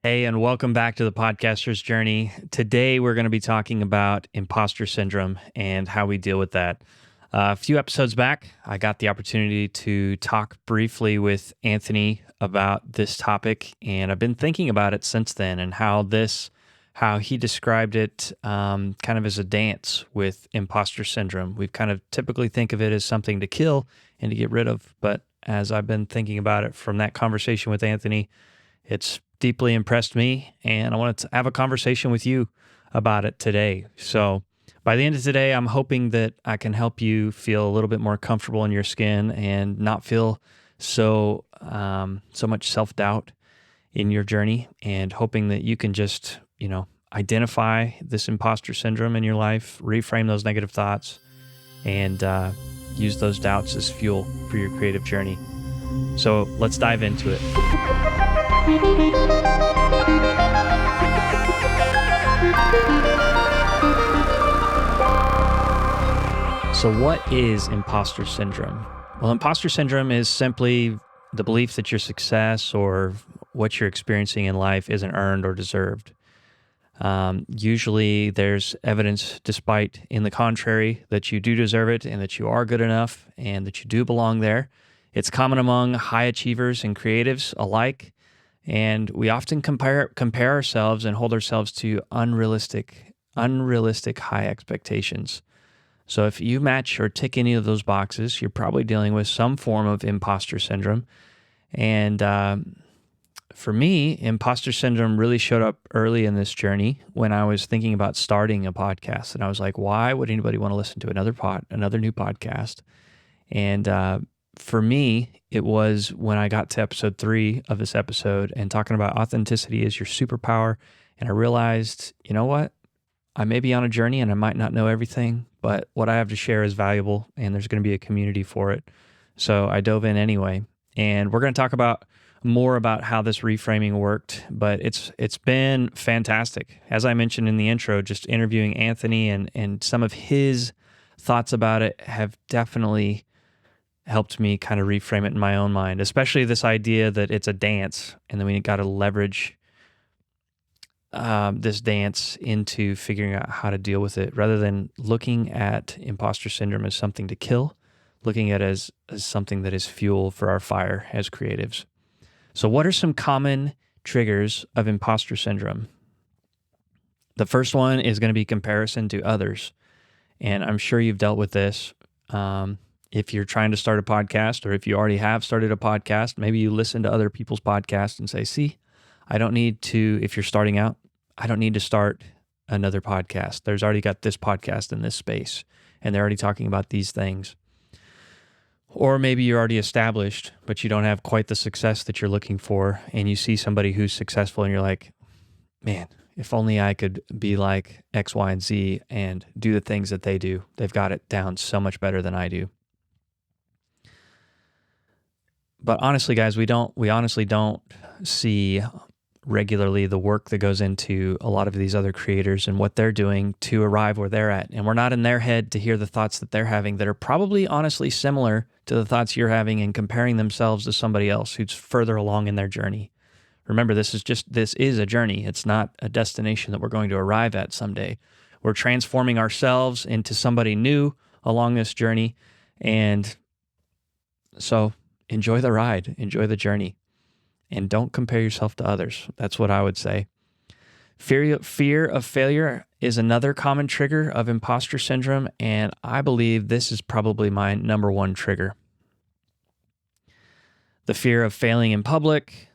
Hey, and welcome back to the podcaster's journey. Today, we're going to be talking about imposter syndrome and how we deal with that. A few episodes back, I got the opportunity to talk briefly with Anthony about this topic, and I've been thinking about it since then and how he described it kind of as a dance with imposter syndrome. We've kind of typically think of it as something to kill and to get rid of, but as I've been thinking about it from that conversation with Anthony, it's deeply impressed me, and I wanted to have a conversation with you about it today. So, by the end of today, I'm hoping that I can help you feel a little bit more comfortable in your skin and not feel so much self doubt in your journey, and hoping that you can just identify this imposter syndrome in your life, reframe those negative thoughts, and use those doubts as fuel for your creative journey. So let's dive into it. So what is imposter syndrome? Well, imposter syndrome is simply the belief that your success or what you're experiencing in life isn't earned or deserved. Usually there's evidence, despite in the contrary, that you do deserve it and that you are good enough and that you do belong there. It's common among high achievers and creatives alike, and we often compare ourselves and hold ourselves to unrealistic high expectations. So if you match or tick any of those boxes, you're probably dealing with some form of imposter syndrome. And for me, imposter syndrome really showed up early in this journey when I was thinking about starting a podcast, and I was like, why would anybody want to listen to another new podcast? And for me, it was when I got to episode 3 of this episode and talking about authenticity as your superpower. And I realized, you know what? I may be on a journey and I might not know everything, but what I have to share is valuable and there's going to be a community for it. So I dove in anyway. And we're going to talk about more about how this reframing worked, but it's been fantastic. As I mentioned in the intro, just interviewing Anthony and some of his thoughts about it have definitely helped me kind of reframe it in my own mind, especially this idea that it's a dance and then we got to leverage this dance into figuring out how to deal with it rather than looking at imposter syndrome as something to kill, looking at it as something that is fuel for our fire as creatives. So what are some common triggers of imposter syndrome? The first one is going to be comparison to others. And I'm sure you've dealt with this. If you're trying to start a podcast, or if you already have started a podcast, maybe you listen to other people's podcasts and say, see, if you're starting out, I don't need to start another podcast. There's already got this podcast in this space, and they're already talking about these things. Or maybe you're already established, but you don't have quite the success that you're looking for, and you see somebody who's successful, and you're like, man, if only I could be like X, Y, and Z and do the things that they do. They've got it down so much better than I do. But honestly, guys, we honestly don't see regularly the work that goes into a lot of these other creators and what they're doing to arrive where they're at. And we're not in their head to hear the thoughts that they're having that are probably honestly similar to the thoughts you're having and comparing themselves to somebody else who's further along in their journey. Remember, this is a journey. It's not a destination that we're going to arrive at someday. We're transforming ourselves into somebody new along this journey. And so enjoy the ride, enjoy the journey, and don't compare yourself to others. That's what I would say. Fear of failure is another common trigger of imposter syndrome, and I believe this is probably my number one trigger. The fear of failing in public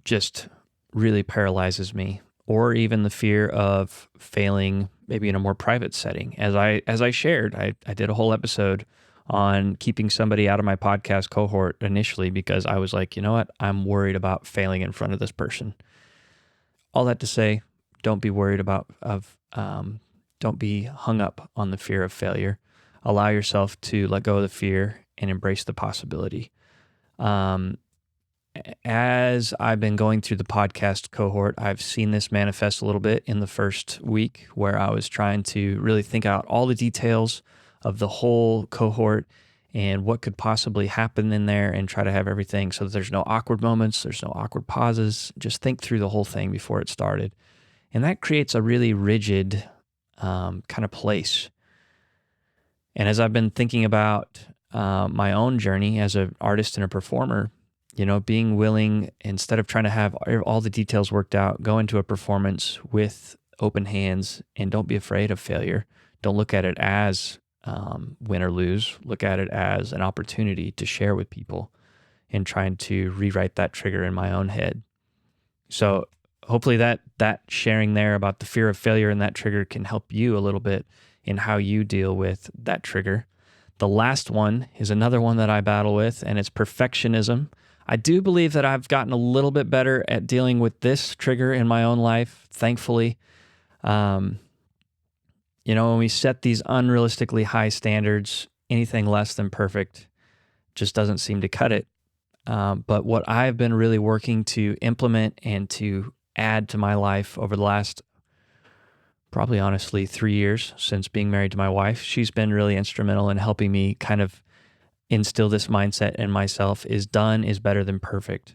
just really paralyzes me, or even the fear of failing maybe in a more private setting. As I shared, I did a whole episode on keeping somebody out of my podcast cohort initially because I was like, you know what? I'm worried about failing in front of this person. All that to say, don't be worried don't be hung up on the fear of failure. Allow yourself to let go of the fear and embrace the possibility. As I've been going through the podcast cohort, I've seen this manifest a little bit in the first week where I was trying to really think out all the details of the whole cohort and what could possibly happen in there, and try to have everything so that there's no awkward moments, there's no awkward pauses. Just think through the whole thing before it started. And that creates a really rigid kind of place. And as I've been thinking about my own journey as an artist and a performer, being willing, instead of trying to have all the details worked out, go into a performance with open hands and don't be afraid of failure. Don't look at it as win or lose. Look at it as an opportunity to share with people and trying to rewrite that trigger in my own head. So hopefully that sharing there about the fear of failure and that trigger can help you a little bit in how you deal with that trigger. The last one is another one that I battle with, and it's perfectionism. I do believe that I've gotten a little bit better at dealing with this trigger in my own life, thankfully. When we set these unrealistically high standards, anything less than perfect just doesn't seem to cut it. But what I've been really working to implement and to add to my life over the last, probably honestly, 3 years since being married to my wife, she's been really instrumental in helping me kind of instill this mindset in myself, is done is better than perfect.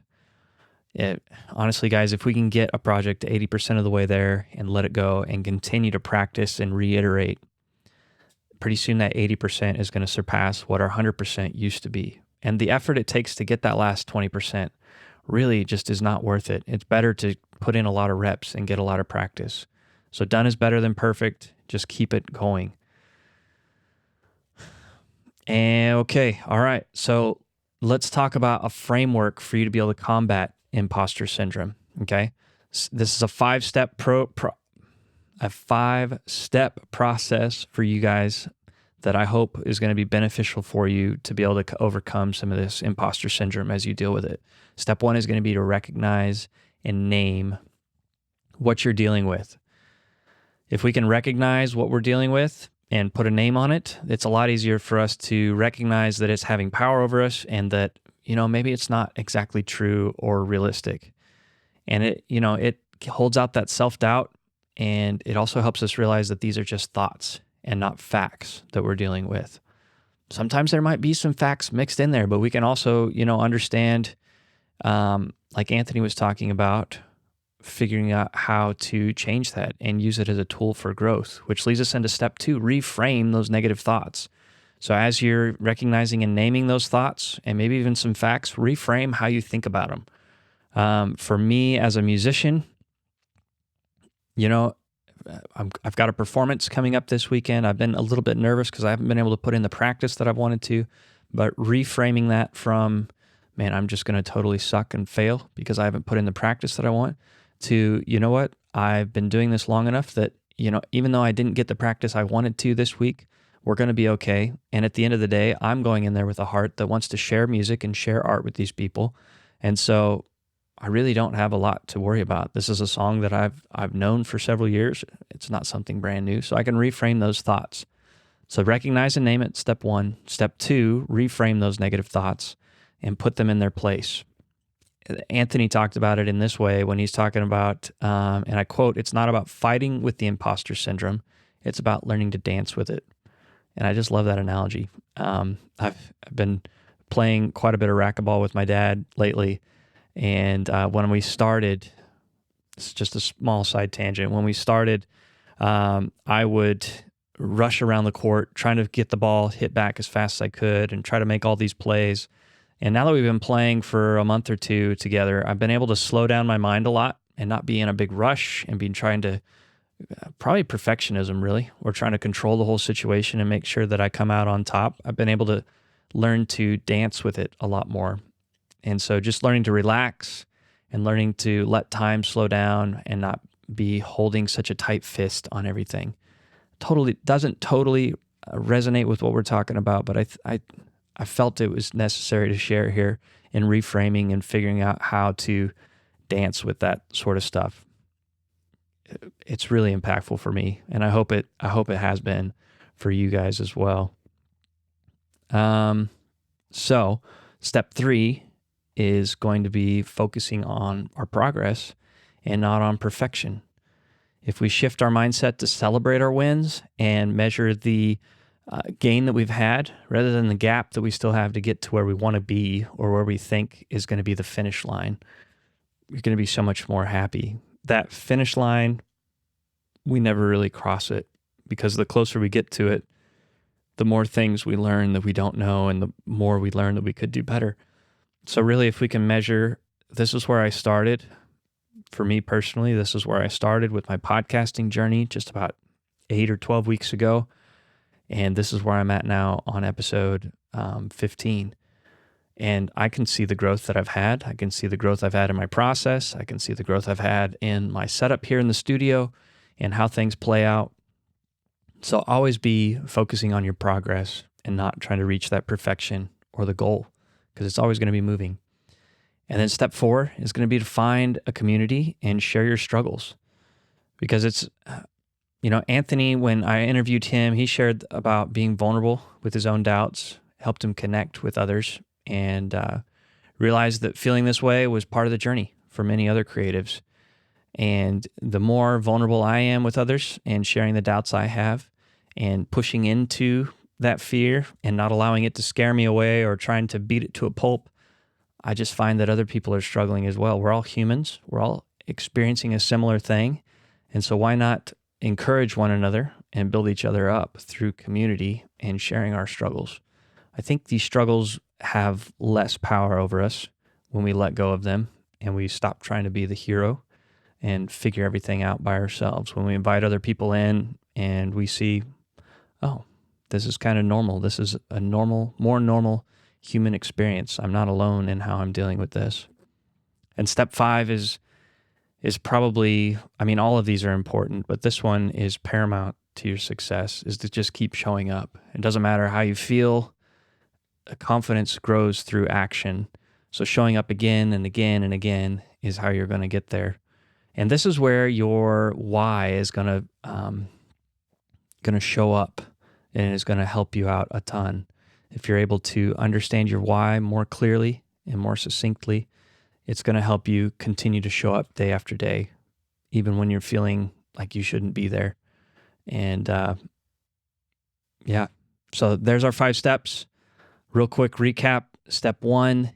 Honestly, guys, if we can get a project to 80% of the way there and let it go and continue to practice and reiterate, pretty soon that 80% is going to surpass what our 100% used to be. And the effort it takes to get that last 20% really just is not worth it. It's better to put in a lot of reps and get a lot of practice. So done is better than perfect. Just keep it going. And okay, all right. So let's talk about a framework for you to be able to combat imposter syndrome. Okay, this is a 5-step a 5-step process for you guys that I hope is going to be beneficial for you to be able to overcome some of this imposter syndrome as you deal with it. Step 1 is going to be to recognize and name what you're dealing with. If we can recognize what we're dealing with and put a name on it, it's a lot easier for us to recognize that it's having power over us and that, maybe it's not exactly true or realistic. And it holds out that self-doubt, and it also helps us realize that these are just thoughts and not facts that we're dealing with. Sometimes there might be some facts mixed in there, but we can also, understand, like Anthony was talking about, figuring out how to change that and use it as a tool for growth, which leads us into step 2, reframe those negative thoughts. So as you're recognizing and naming those thoughts and maybe even some facts, reframe how you think about them. For me as a musician, I've got a performance coming up this weekend. I've been a little bit nervous because I haven't been able to put in the practice that I've wanted to, but reframing that from, man, I'm just going to totally suck and fail because I haven't put in the practice that I want, to, what, I've been doing this long enough that, even though I didn't get the practice I wanted to this week, we're going to be okay. And at the end of the day, I'm going in there with a heart that wants to share music and share art with these people. And so I really don't have a lot to worry about. This is a song that I've known for several years. It's not something brand new. So I can reframe those thoughts. So recognize and name it, step 1. Step 2, reframe those negative thoughts and put them in their place. Anthony talked about it in this way when he's talking about, and I quote, "It's not about fighting with the imposter syndrome. It's about learning to dance with it." And I just love that analogy. I've been playing quite a bit of racquetball with my dad lately. And when we started, it's just a small side tangent. When we started, I would rush around the court trying to get the ball hit back as fast as I could and try to make all these plays. And now that we've been playing for a month or two together, I've been able to slow down my mind a lot and not be in a big rush and be trying to, probably perfectionism really. We're trying to control the whole situation and make sure that I come out on top. I've been able to learn to dance with it a lot more. And so just learning to relax and learning to let time slow down and not be holding such a tight fist on everything. Doesn't totally resonate with what we're talking about, but I felt it was necessary to share here in reframing and figuring out how to dance with that sort of stuff. It's really impactful for me, and I hope it has been for you guys as well. So step 3 is going to be focusing on our progress and not on perfection. If we shift our mindset to celebrate our wins and measure the gain that we've had rather than the gap that we still have to get to where we want to be or where we think is going to be the finish line, you're going to be so much more happy. That finish line, we never really cross it, because the closer we get to it, the more things we learn that we don't know, and the more we learn that we could do better. So really, if we can measure, this is where I started. For me personally, this is where I started with my podcasting journey just about 8 or 12 weeks ago. And this is where I'm at now on episode 15. And I can see the growth that I've had. I can see the growth I've had in my process. I can see the growth I've had in my setup here in the studio and how things play out. So always be focusing on your progress and not trying to reach that perfection or the goal, because it's always going to be moving. And then step 4 is going to be to find a community and share your struggles. Because it's, Anthony, when I interviewed him, he shared about being vulnerable with his own doubts, helped him connect with others, and realized that feeling this way was part of the journey for many other creatives. And the more vulnerable I am with others and sharing the doubts I have and pushing into that fear and not allowing it to scare me away or trying to beat it to a pulp, I just find that other people are struggling as well. We're all humans. We're all experiencing a similar thing. And so why not encourage one another and build each other up through community and sharing our struggles? I think these struggles have less power over us when we let go of them and we stop trying to be the hero and figure everything out by ourselves. When we invite other people in and we see, oh, this is kind of normal. This is a more normal human experience. I'm not alone in how I'm dealing with this. And step 5 is probably, all of these are important, but this one is paramount to your success, is to just keep showing up. It doesn't matter how you feel. Confidence grows through action. So showing up again and again and again is how you're going to get there. And this is where your why is going to show up and is going to help you out a ton. If you're able to understand your why more clearly and more succinctly, it's going to help you continue to show up day after day, even when you're feeling like you shouldn't be there. And so there's our 5 steps. Real quick recap. Step 1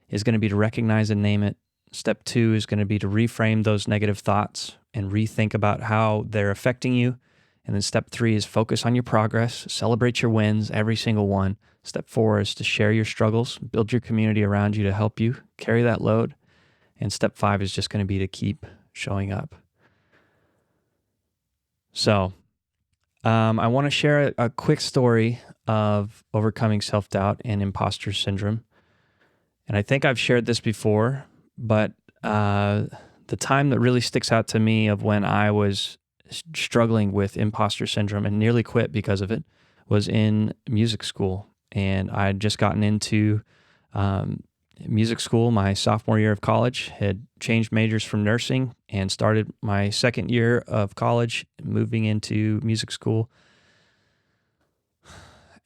is going to be to recognize and name it. Step 2 is going to be to reframe those negative thoughts and rethink about how they're affecting you. And then step 3 is focus on your progress, celebrate your wins, every single one. Step 4 is to share your struggles, build your community around you to help you carry that load. And step 5 is just going to be to keep showing up. So I want to share a quick story of overcoming self-doubt and imposter syndrome. And I think I've shared this before, but the time that really sticks out to me of when I was struggling with imposter syndrome and nearly quit because of it was in music school. And I had just gotten into music school my sophomore year of college, had changed majors from nursing and started my second year of college, moving into music school.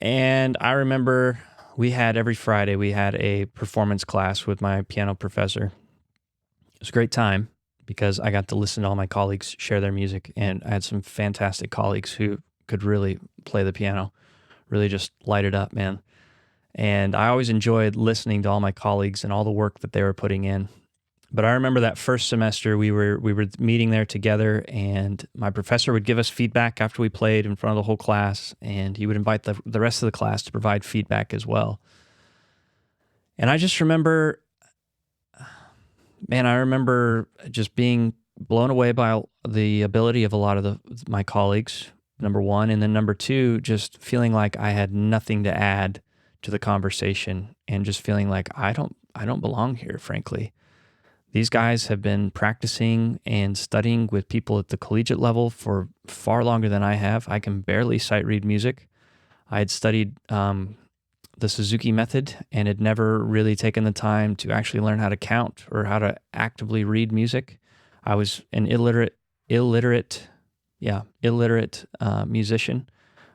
And I remember every Friday, we had a performance class with my piano professor. It was a great time because I got to listen to all my colleagues share their music, and I had some fantastic colleagues who could really play the piano, really just light it up, man. And I always enjoyed listening to all my colleagues and all the work that they were putting in. But I remember that first semester we were meeting there together, and my professor would give us feedback after we played in front of the whole class, and he would invite the rest of the class to provide feedback as well. And I just remember, I remember just being blown away by the ability of a lot of my colleagues, number one, and then number two, just feeling like I had nothing to add to the conversation and just feeling like I don't belong here, frankly. These guys have been practicing and studying with people at the collegiate level for far longer than I have. I can barely sight read music. I had studied the Suzuki method and had never really taken the time to actually learn how to count or how to actively read music. I was an illiterate musician.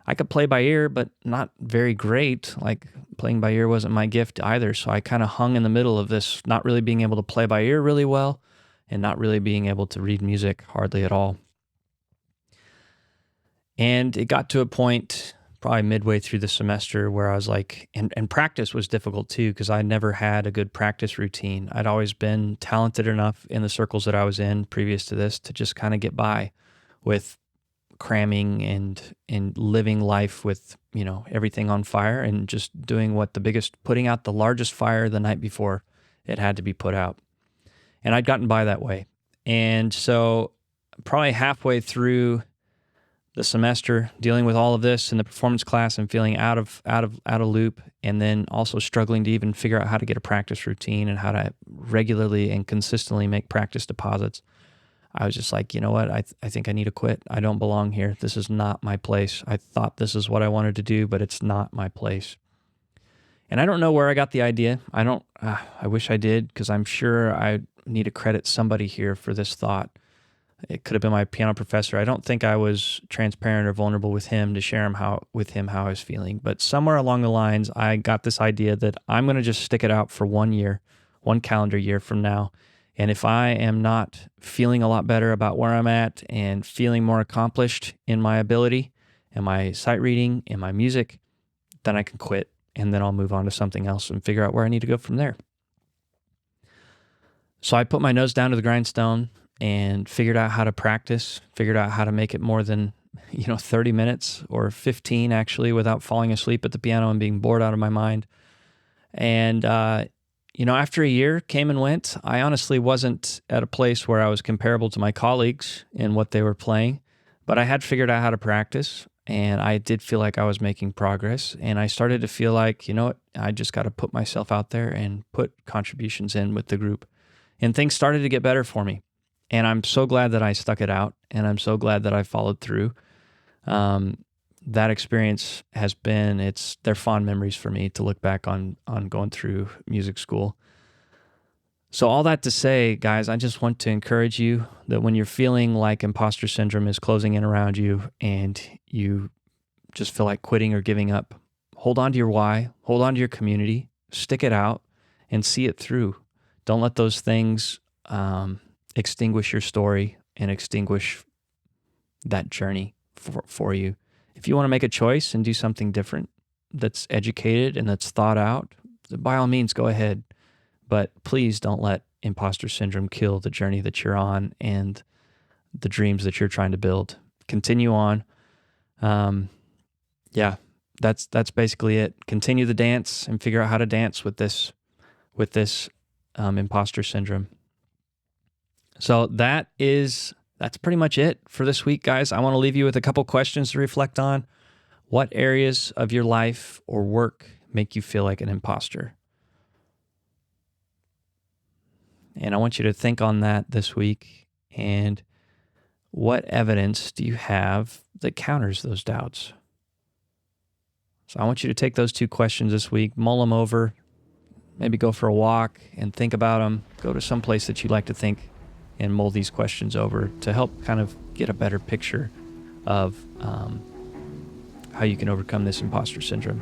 I could play by ear, but not very great. Like, playing by ear wasn't my gift either. So I kind of hung in the middle of this, not really being able to play by ear really well and not really being able to read music hardly at all. And it got to a point probably midway through the semester where I was like, and practice was difficult too, because I never had a good practice routine. I'd always been talented enough in the circles that I was in previous to this to just kind of get by with cramming and living life with, everything on fire and just doing putting out the largest fire the night before it had to be put out. And I'd gotten by that way. And so probably halfway through the semester, dealing with all of this in the performance class and feeling out of loop, and then also struggling to even figure out how to get a practice routine and how to regularly and consistently make practice deposits, I was just like, you know what? I think I need to quit. I don't belong here. This is not my place. I thought this is what I wanted to do, but it's not my place. And I don't know where I got the idea. I wish I did, because I'm sure I need to credit somebody here for this thought. It could have been my piano professor. I don't think I was transparent or vulnerable with him to share with him how I was feeling. But somewhere along the lines, I got this idea that I'm going to just stick it out for 1 year, 1 calendar year from now. And if I am not feeling a lot better about where I'm at and feeling more accomplished in my ability and my sight reading and my music, then I can quit. And then I'll move on to something else and figure out where I need to go from there. So I put my nose down to the grindstone and figured out how to practice, figured out how to make it more than, 30 minutes or 15 actually without falling asleep at the piano and being bored out of my mind. And, after a year came and went, I honestly wasn't at a place where I was comparable to my colleagues in what they were playing, but I had figured out how to practice, and I did feel like I was making progress. And I started to feel like, I just got to put myself out there and put contributions in with the group. And things started to get better for me. And I'm so glad that I stuck it out, and I'm so glad that I followed through. That experience they're fond memories for me to look back on going through music school. So all that to say, guys, I just want to encourage you that when you're feeling like imposter syndrome is closing in around you and you just feel like quitting or giving up, hold on to your why, hold on to your community, stick it out, and see it through. Don't let those things extinguish your story and extinguish that journey for you. If you want to make a choice and do something different that's educated and that's thought out, by all means, go ahead. But please don't let imposter syndrome kill the journey that you're on and the dreams that you're trying to build. Continue on. That's basically it. Continue the dance and figure out how to dance with this imposter syndrome. So that's pretty much it for this week, guys. I want to leave you with a couple questions to reflect on. What areas of your life or work make you feel like an imposter? And I want you to think on that this week. And what evidence do you have that counters those doubts? So I want you to take those 2 questions this week, mull them over, maybe go for a walk and think about them. Go to some place that you like to think and mull these questions over to help kind of get a better picture of how you can overcome this imposter syndrome.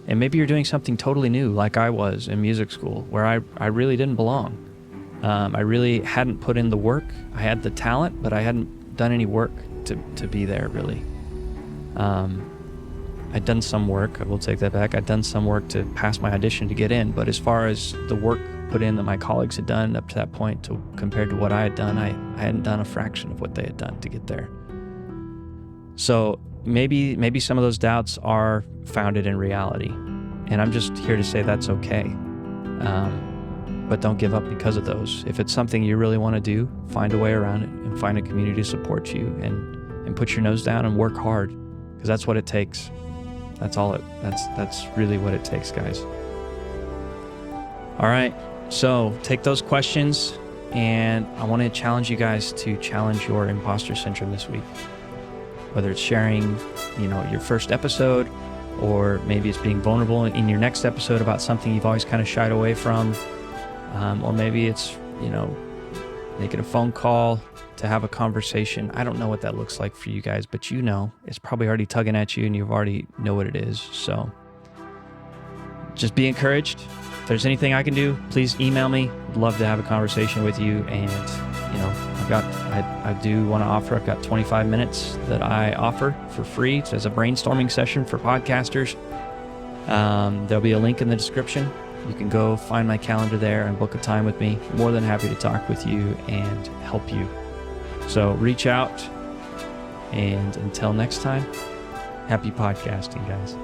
And maybe you're doing something totally new like I was in music school where I really didn't belong. I really hadn't put in the work. I had the talent, but I hadn't done any work to be there, really. I'd done some work. I will take that back. I'd done some work to pass my audition to get in, but as far as the work put in that my colleagues had done up to that point compared to what I had done, I hadn't done a fraction of what they had done to get there. So maybe some of those doubts are founded in reality, and I'm just here to say that's okay. But don't give up because of those. If it's something you really want to do, find a way around it and find a community to support you and put your nose down and work hard, because that's what it takes. That's really what it takes, guys. All right. So take those questions, and I want to challenge you guys to challenge your imposter syndrome this week. Whether it's sharing, your first episode, or maybe it's being vulnerable in your next episode about something you've always kind of shied away from. Or maybe it's, making a phone call to have a conversation. I don't know what that looks like for you guys, but it's probably already tugging at you and you already know what it is. So just be encouraged. If there's anything I can do, please email me. I'd love to have a conversation with you, and, I'd I do want to offer, I've got 25 minutes that I offer for free as a brainstorming session for podcasters. There'll be a link in the description. You can go find my calendar there and book a time with me. More than happy to talk with you and help you. So reach out, and until next time, happy podcasting, guys.